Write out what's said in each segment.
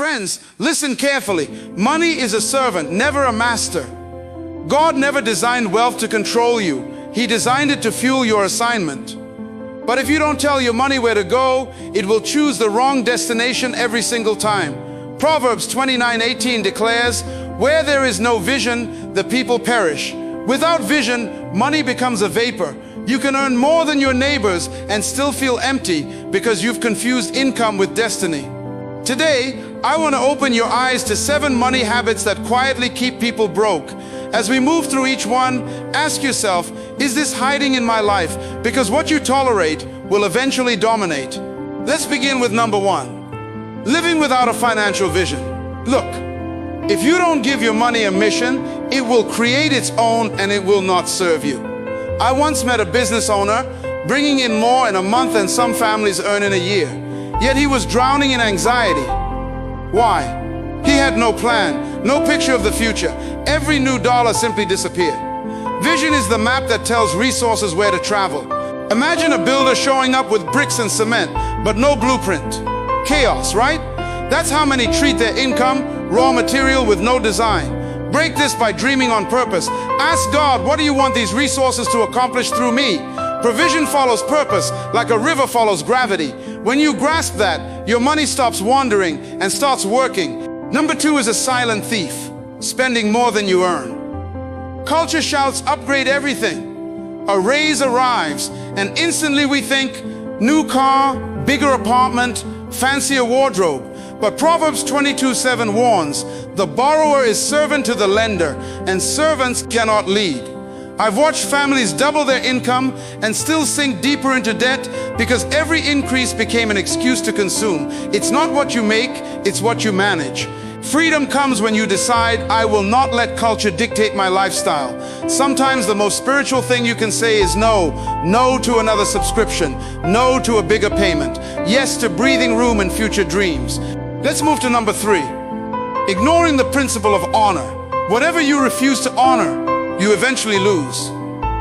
Friends, listen carefully. Money is a servant, never a master. God never designed wealth to control you. He designed it to fuel your assignment. But if you don't tell your money where to go, it will choose the wrong destination every single time. Proverbs 29:18 declares, "Where there is no vision, the people perish." Without vision, money becomes a vapor. You can earn more than your neighbors and still feel empty because you've confused income with destiny. Today, I want to open your eyes to 7 money habits that quietly keep people broke. As we move through each one, ask yourself, is this hiding in my life? Because what you tolerate will eventually dominate. Let's begin with number 1. Living without a financial vision. Look, if you don't give your money a mission, it will create its own and it will not serve you. I once met a business owner bringing in more in a month than some families earn in a year. Yet he was drowning in anxiety. Why? He had no plan, no picture of the future. Every new dollar simply disappeared. Vision is the map that tells resources where to travel. Imagine a builder showing up with bricks and cement, but no blueprint. Chaos, right? That's how many treat their income, raw material with no design. Break this by dreaming on purpose. Ask God, what do you want these resources to accomplish through me? Provision follows purpose, like a river follows gravity. When you grasp that, your money stops wandering and starts working. Number 2 is a silent thief, spending more than you earn. Culture shouts, upgrade everything. A raise arrives, and instantly we think, new car, bigger apartment, fancier wardrobe. But Proverbs 22:7 warns, the borrower is servant to the lender, and servants cannot lead. I've watched families double their income and still sink deeper into debt because every increase became an excuse to consume. It's not what you make, it's what you manage. Freedom comes when you decide, I will not let culture dictate my lifestyle. Sometimes the most spiritual thing you can say is no. No to another subscription. No to a bigger payment. Yes to breathing room and future dreams. Let's move to number 3. Ignoring the principle of honor. Whatever you refuse to honor, you eventually lose.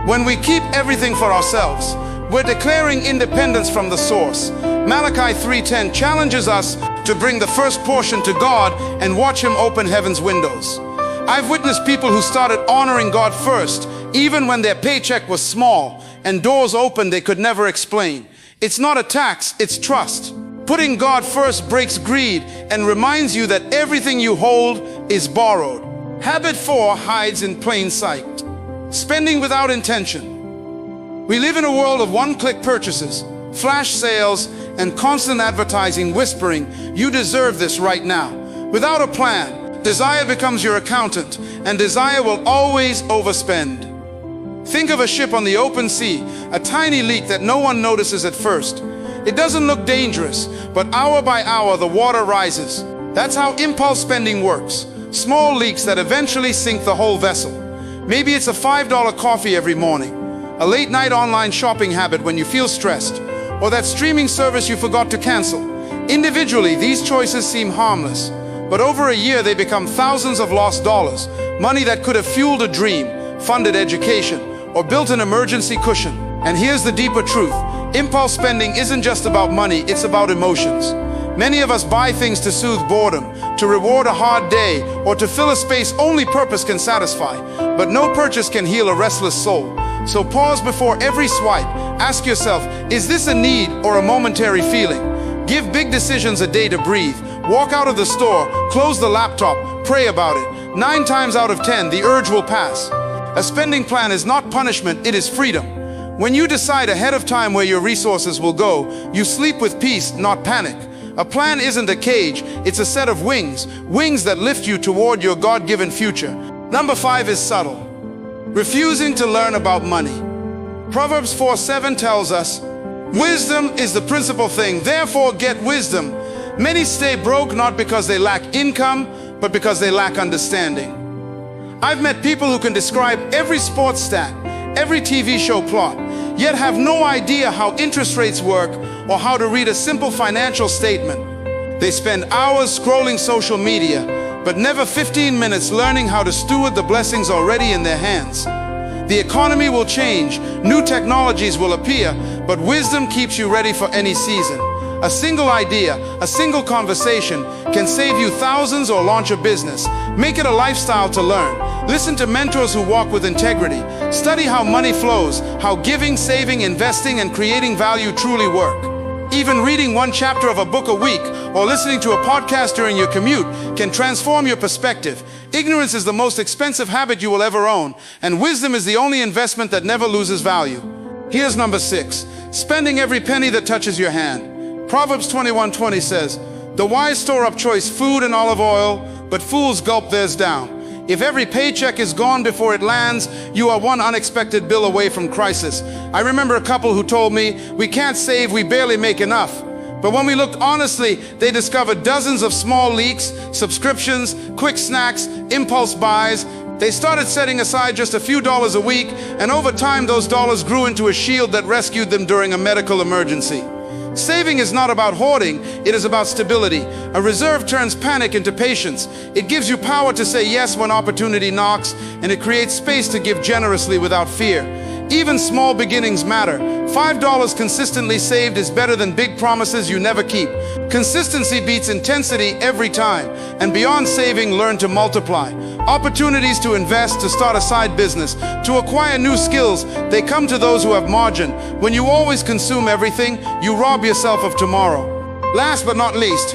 When we keep everything for ourselves, we're declaring independence from the source. Malachi 3:10 challenges us to bring the first portion to God and watch Him open heaven's windows. I've witnessed people who started honoring God first, even when their paycheck was small and doors opened they could never explain. It's not a tax, it's trust. Putting God first breaks greed and reminds you that everything you hold is borrowed. Habit 4 hides in plain sight. Spending without intention. We live in a world of one-click purchases, flash sales, and constant advertising whispering, you deserve this right now. Without a plan, desire becomes your accountant, and desire will always overspend. Think of a ship on the open sea, a tiny leak that no one notices at first. It doesn't look dangerous, but hour by hour the water rises. That's how impulse spending works. Small leaks that eventually sink the whole vessel. Maybe it's a $5 coffee every morning, a late night online shopping habit when you feel stressed, or that streaming service you forgot to cancel. Individually, these choices seem harmless, but over a year they become thousands of lost dollars, money that could have fueled a dream, funded education, or built an emergency cushion. And here's the deeper truth. Impulse spending isn't just about money, it's about emotions. Many of us buy things to soothe boredom, to reward a hard day, or to fill a space only purpose can satisfy. But no purchase can heal a restless soul. So pause before every swipe. Ask yourself, is this a need or a momentary feeling? Give big decisions a day to breathe. Walk out of the store, close the laptop, pray about it. 9 times out of 10, the urge will pass. A spending plan is not punishment, it is freedom. When you decide ahead of time where your resources will go, you sleep with peace, not panic. A plan isn't a cage, it's a set of wings, wings that lift you toward your God-given future. Number 5 is subtle. Refusing to learn about money. Proverbs 4:7 tells us, wisdom is the principal thing, therefore get wisdom. Many stay broke not because they lack income, but because they lack understanding. I've met people who can describe every sports stat, every TV show plot, yet have no idea how interest rates work or how to read a simple financial statement. They spend hours scrolling social media, but never 15 minutes learning how to steward the blessings already in their hands. The economy will change, new technologies will appear, but wisdom keeps you ready for any season. A single idea, a single conversation can save you thousands or launch a business. Make it a lifestyle to learn. Listen to mentors who walk with integrity. Study how money flows, how giving, saving, investing, and creating value truly work. Even reading one chapter of a book a week or listening to a podcast during your commute can transform your perspective. Ignorance is the most expensive habit you will ever own, and wisdom is the only investment that never loses value. Here's number 6, spending every penny that touches your hand. Proverbs 21:20 says, "The wise store up choice food and olive oil, but fools gulp theirs down." If every paycheck is gone before it lands, you are one unexpected bill away from crisis. I remember a couple who told me, "We can't save, we barely make enough." But when we looked honestly, they discovered dozens of small leaks, subscriptions, quick snacks, impulse buys. They started setting aside just a few dollars a week, and over time those dollars grew into a shield that rescued them during a medical emergency. Saving is not about hoarding, it is about stability. A reserve turns panic into patience. It gives you power to say yes when opportunity knocks, and it creates space to give generously without fear. Even small beginnings matter. $5 consistently saved is better than big promises you never keep. Consistency beats intensity every time. And beyond saving, learn to multiply. Opportunities to invest, to start a side business, to acquire new skills, they come to those who have margin. When you always consume everything, you rob yourself of tomorrow. Last but not least,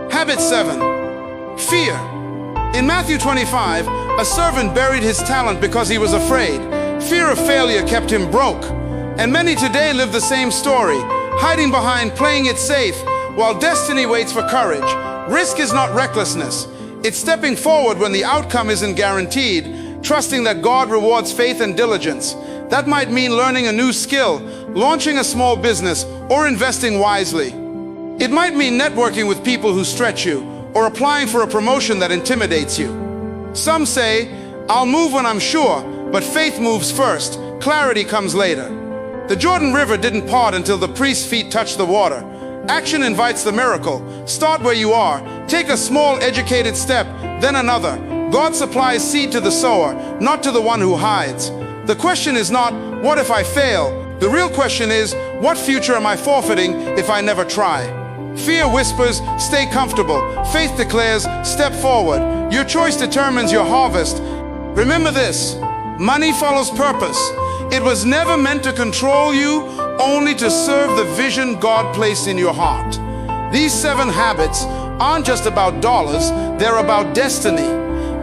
habit 7, fear. In Matthew 25, a servant buried his talent because he was afraid. Fear of failure kept him broke. And many today live the same story, hiding behind playing it safe while destiny waits for courage. Risk is not recklessness. It's stepping forward when the outcome isn't guaranteed, trusting that God rewards faith and diligence. That might mean learning a new skill, launching a small business, or investing wisely. It might mean networking with people who stretch you, or applying for a promotion that intimidates you. Some say, "I'll move when I'm sure," but faith moves first. Clarity comes later. The Jordan River didn't part until the priest's feet touched the water. Action invites the miracle. Start where you are. Take a small, educated step, then another. God supplies seed to the sower, not to the one who hides. The question is not, what if I fail? The real question is, what future am I forfeiting if I never try? Fear whispers, stay comfortable. Faith declares, step forward. Your choice determines your harvest. Remember this, money follows purpose. It was never meant to control you, only to serve the vision God placed in your heart. These 7 habits aren't just about dollars, they're about destiny.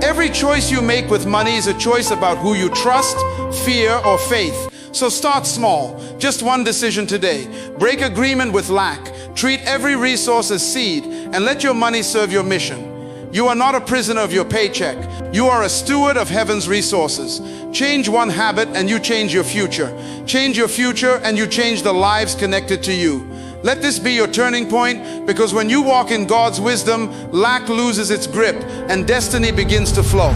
Every choice you make with money is a choice about who you trust, fear, or faith. So start small, just one decision today. Break agreement with lack. Treat every resource as seed, and let your money serve your mission. You are not a prisoner of your paycheck. You are a steward of heaven's resources. Change one habit and you change your future. Change your future and you change the lives connected to you. Let this be your turning point, because when you walk in God's wisdom, lack loses its grip and destiny begins to flow.